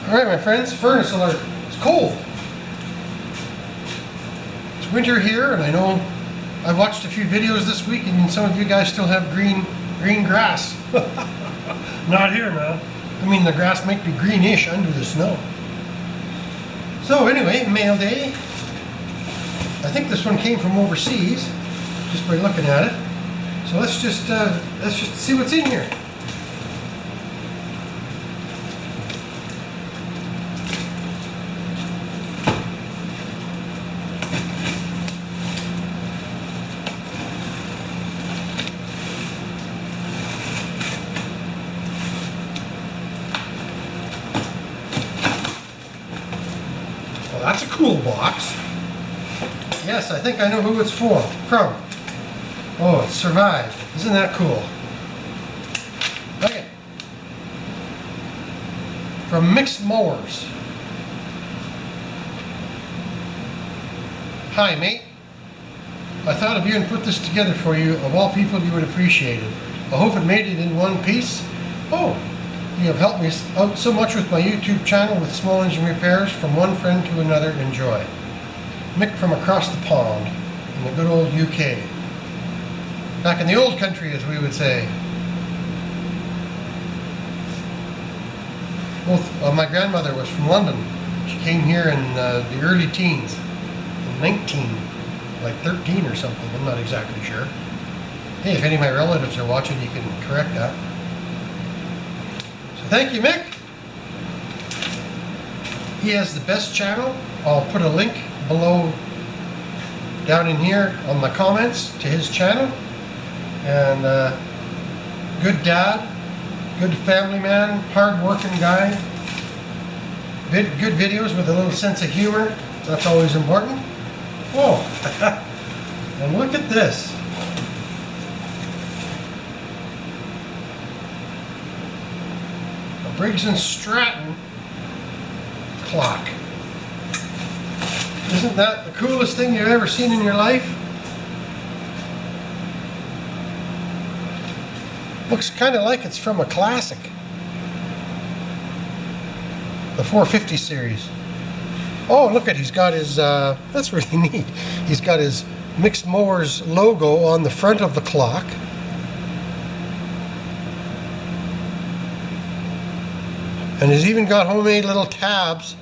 Alright my friends, furnace alert. It's cold. It's winter here, and I know I've watched a few videos this week and some of you guys still have green grass. Not here, man. I mean, the grass might be greenish under the snow. So anyway, mail day. I think this one came from overseas, just by looking at it. So let's just see what's in here. Well, that's a cool box. Yes, I think I know who it's from. Oh, it survived. Isn't that cool? Okay. From Micks Mowers. Hi, mate. I thought of you and put this together for you. Of all people, you would appreciate it. I hope it made it in one piece. Oh, you have helped me out so much with my YouTube channel with small engine repairs from one friend to another. Enjoy. Mick from across the pond in the good old UK. Back in the old country, as we would say. My grandmother was from London. She came here in the early teens, in 13 or something, I'm not exactly sure. Hey, if any of my relatives are watching, you can correct that. So thank you, Mick. He has the best channel. I'll put a link below, down in here on the comments to his channel. And good dad, good family man, hard-working guy. Good videos with a little sense of humor. That's always important. Whoa! And look at this. A Briggs & Stratton clock. Isn't that the coolest thing you've ever seen in your life? Looks kind of like it's from a classic. The 450 series. Oh, look at, he's got his, that's really neat. He's got his Micks Mowers logo on the front of the clock. And he's even got homemade little tabs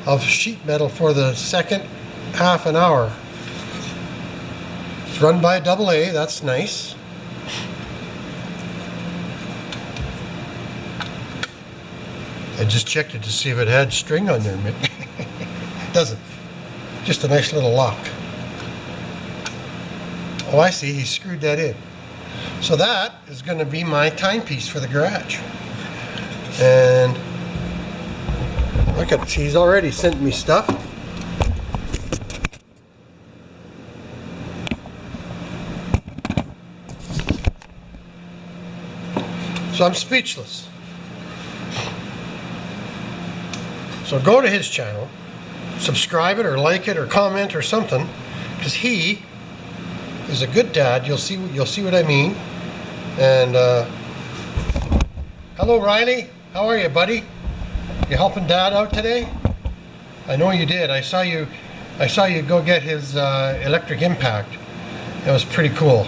of sheet metal for the second half an hour. It's run by AA, that's nice. I just checked it to see if it had string on there, Mick. It doesn't. Just a nice little lock. Oh, I see, he screwed that in. So that is going to be my timepiece for the garage. And look at, he's already sent me stuff. So I'm speechless. So go to his channel, subscribe it or like it or comment or something, because he is a good dad. You'll see what I mean. And hello, Riley. How are you, buddy? You helping Dad out today? I know you did. I saw you go get his electric impact. It was pretty cool.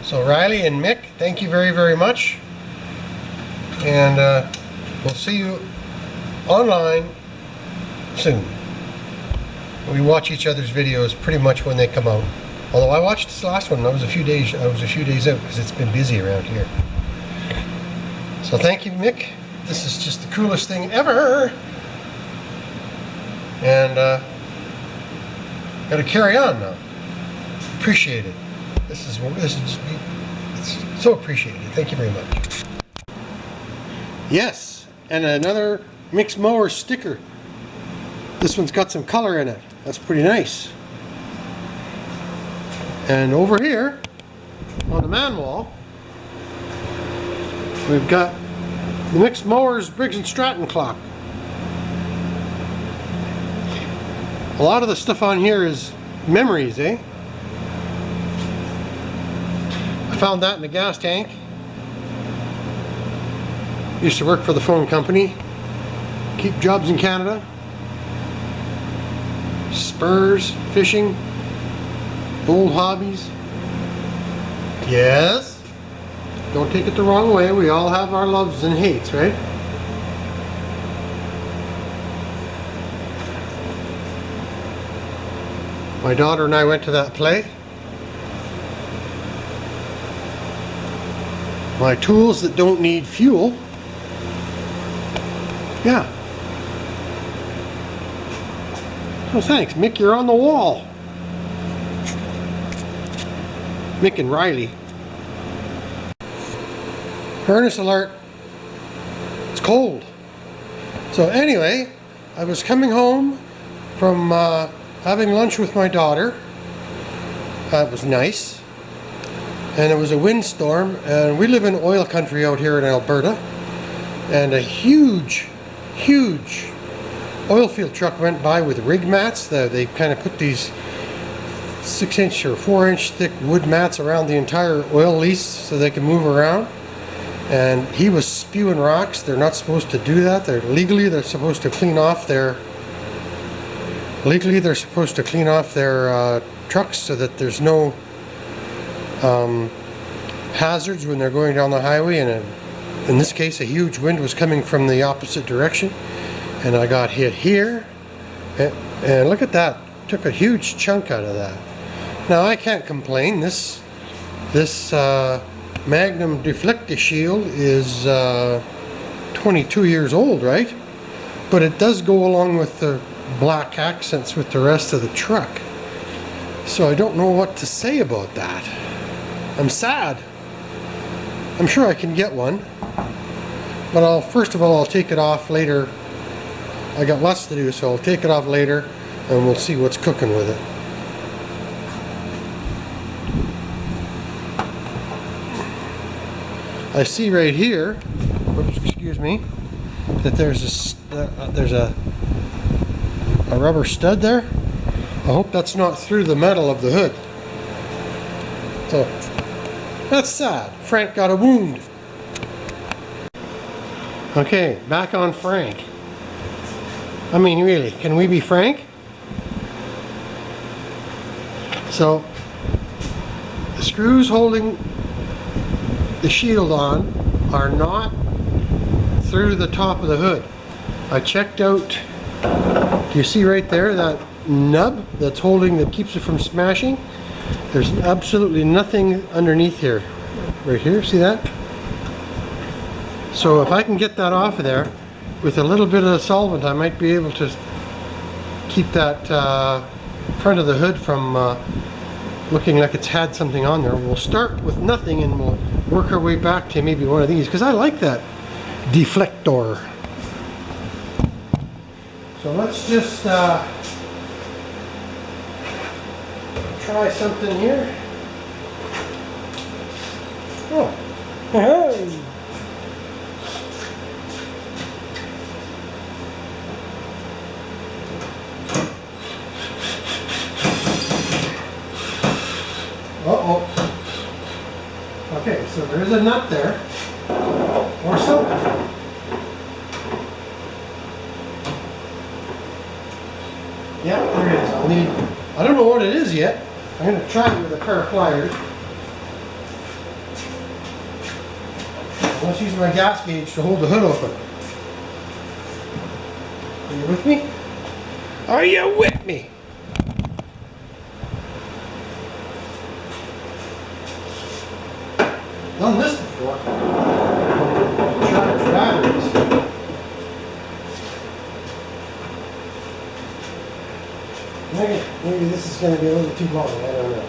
So Riley and Mick, thank you very, very much. And we'll see you online soon. We watch each other's videos pretty much when they come out. Although I watched this last one, I was a few days out because it's been busy around here. So thank you, Mick. This is just the coolest thing ever. And gotta carry on now. Appreciate it. This is it's so appreciated. Thank you very much. Yes, and another Micks Mowers sticker. This one's got some color in it. That's pretty nice. And over here on the man wall, we've got the Micks Mowers Briggs & Stratton clock. A lot of the stuff on here is memories, eh? I found that in the gas tank. Used to work for the phone company. Keep jobs in Canada. Spurs, fishing, old hobbies. Yes. Don't take it the wrong way. We all have our loves and hates, right? My daughter and I went to that play. My tools that don't need fuel. Yeah. Oh, thanks, Mick, you're on the wall. Mick and Riley. Furnace alert. It's cold. So anyway, I was coming home from having lunch with my daughter. It was nice. And it was a windstorm, and we live in oil country out here in Alberta. And a huge oil field truck went by with rig mats. They kind of put these 6-inch or 4-inch thick wood mats around the entire oil lease so they can move around. And he was spewing rocks. They're not supposed to do that. They're supposed to clean off their trucks so that there's no hazards when they're going down the highway. And in this case, a huge wind was coming from the opposite direction, and I got hit here. And look at that! Took a huge chunk out of that. Now I can't complain. This Magnum Deflector Shield is 22 years old, right? But it does go along with the black accents with the rest of the truck. So I don't know what to say about that. I'm sad. I'm sure I can get one. But first of all, I'll take it off later. I got lots to do, so I'll take it off later and we'll see what's cooking with it. I see right here, oops, excuse me, that there's a rubber stud there. I hope that's not through the metal of the hood. So that's sad. Frank got a wound. Okay, back on Frank. I mean, really, can we be frank? So the screws holding the shield on are not through the top of the hood. I checked out, do you see right there that nub that keeps it from smashing? There's absolutely nothing underneath here. Right here, see that? So if I can get that off of there with a little bit of solvent, I might be able to keep that front of the hood from looking like it's had something on there. We'll start with nothing and we'll work our way back to maybe one of these, because I like that deflector. So let's just try something here. Oh, hey. Uh-oh. Okay, so there is a nut there, or something. Yeah, there it is. I don't know what it is yet. I'm going to try it with a pair of pliers. Let's use my gas gauge to hold the hood open. Are you with me? Are you with me? Done this before. Charge batteries. Maybe this is going to be a little too long. I don't know.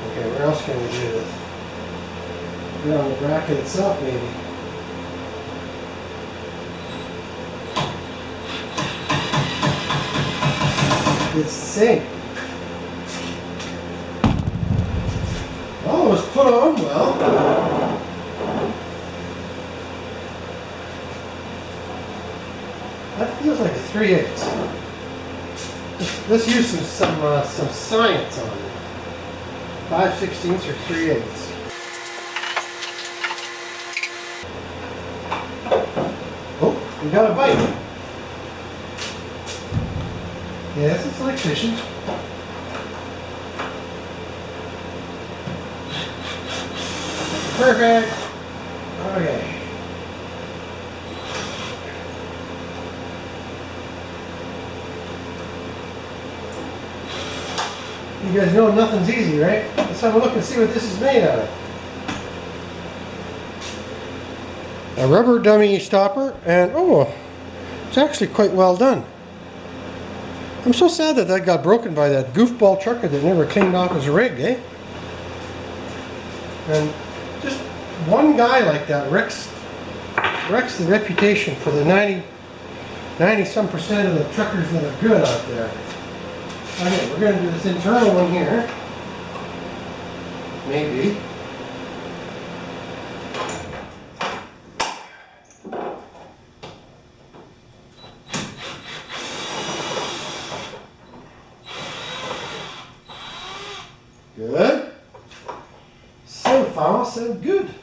Okay, where else can we do this? Put it on the bracket itself, maybe. It's the same. Oh, it was put on well. That feels like a 3/8. Let's use some science on it. 5/16 or 3/8. Oh, we got a bite. Yes, it's like fishing. Perfect. Okay. You guys know nothing's easy, right? Let's have a look and see what this is made out of. A rubber dummy stopper, and oh, it's actually quite well done. I'm so sad that that got broken by that goofball trucker that never cleaned off his rig, eh? And just one guy like that wrecks the reputation for the 90-some% of the truckers that are good out there. Okay, we're going to do this internal one here. Maybe. Good. So far, so good.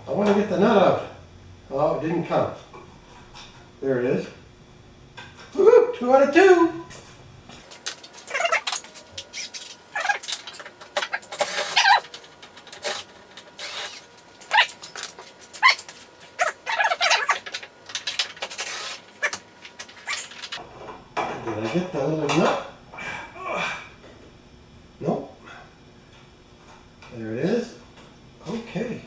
I want to get the nut out. Oh, it didn't come. There it is. Woohoo! 2 out of 2. Did I get the little nut? Nope. There it is. Okay.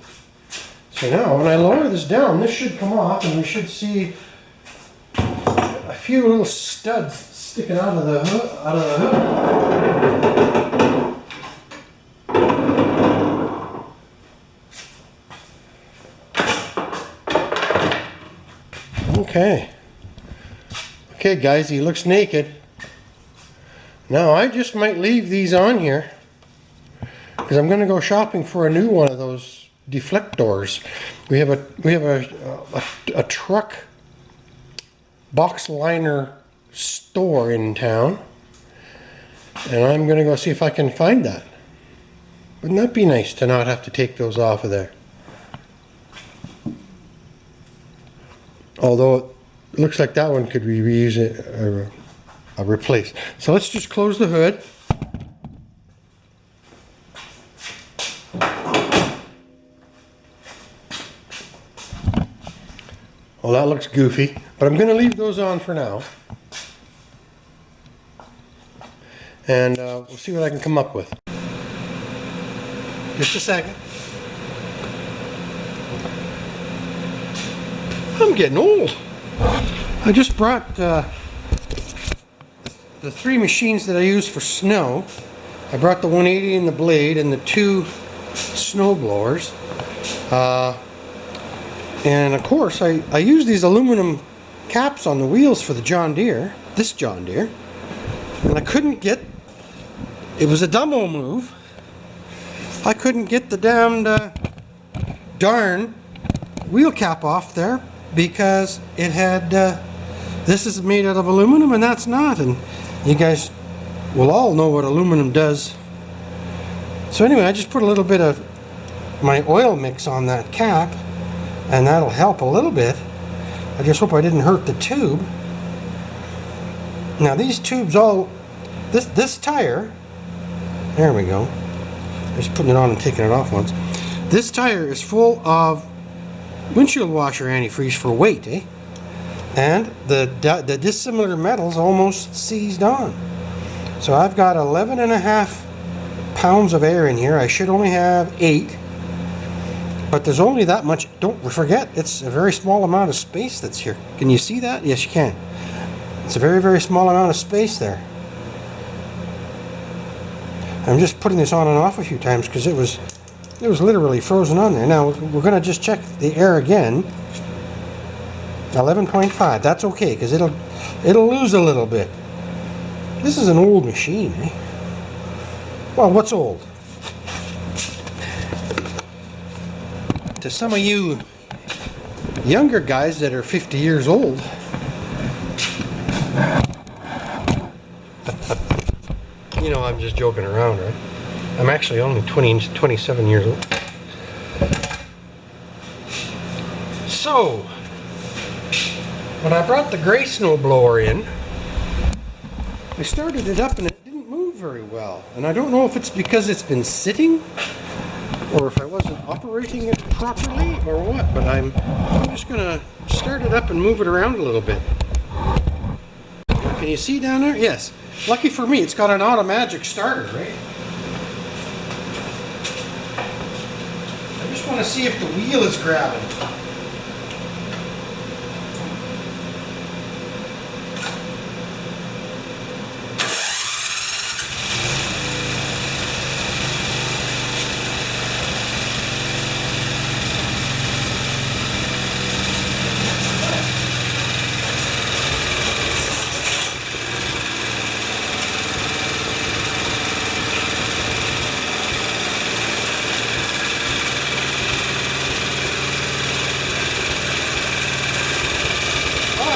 So now when I lower this down, this should come off and we should see a few little studs sticking out of the hook. Okay. Okay guys, he looks naked. Now I just might leave these on here because I'm going to go shopping for a new one of those deflectors. We have a truck box liner store in town, and I'm going to go see if I can find that. Wouldn't that be nice to not have to take those off of there? Although it looks like that one could be reused or replaced. So let's just close the hood. Well, that looks goofy, but I'm going to leave those on for now. And we'll see what I can come up with. Just a second. I'm getting old. I just brought the 3 machines that I use for snow. I brought the 180 and the blade and the 2 snowblowers. And of course, I use these aluminum caps on the wheels for the John Deere, this John Deere, and I couldn't get, it was a dumbo move, I couldn't get the damned darn wheel cap off there because it had, this is made out of aluminum and that's not, and you guys will all know what aluminum does. So anyway, I just put a little bit of my oil mix on that cap, and that'll help a little bit. I just hope I didn't hurt the tube. Now these tubes all, this tire, there we go. Just putting it on and taking it off once. This tire is full of windshield washer antifreeze for weight, eh? And the dissimilar metals almost seized on. So I've got 11.5 pounds of air in here. I should only have 8. But there's only that much. Don't forget, it's a very small amount of space that's here. Can you see that? Yes, you can. It's a very, very small amount of space there. I'm just putting this on and off a few times because it was literally frozen on there. Now we're going to just check the air again. 11.5. That's okay because it'll lose a little bit. This is an old machine, eh? Well, what's old? to some of you younger guys that are 50 years old, you know, I'm just joking around, right? I'm actually only 27 years old. So, when I brought the gray snowblower in, I started it up and it didn't move very well. And I don't know if it's because it's been sitting or if I wasn't operating it properly or what, but I'm just gonna start it up and move it around a little bit. Can you see down there? Yes. Lucky for me, it's got an automatic starter, right? I just want to see if the wheel is grabbing.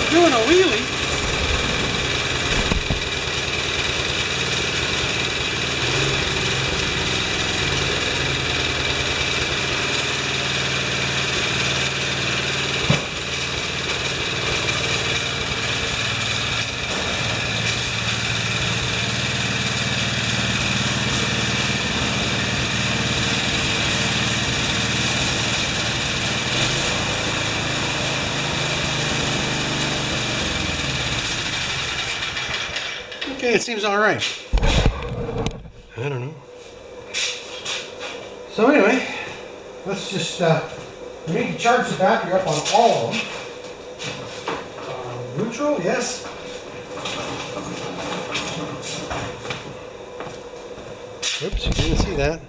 Doing a wheelie. Okay, it seems all right. I don't know. So anyway, let's just, we need to charge the battery up on all of them. Neutral, yes. Oops, you didn't see that.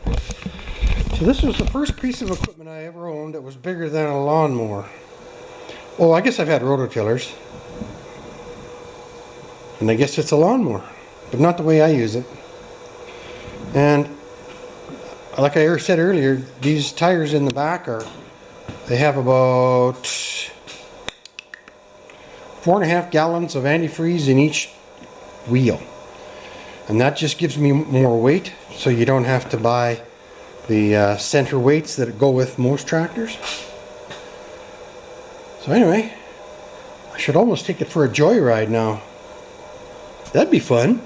So this was the first piece of equipment I ever owned that was bigger than a lawnmower. Oh, I guess I've had rototillers. And I guess it's a lawnmower, but not the way I use it. And like I said earlier, these tires in the back they have about 4.5 gallons of antifreeze in each wheel. And that just gives me more weight, so you don't have to buy the center weights that go with most tractors. So anyway, I should almost take it for a joyride now. That'd be fun.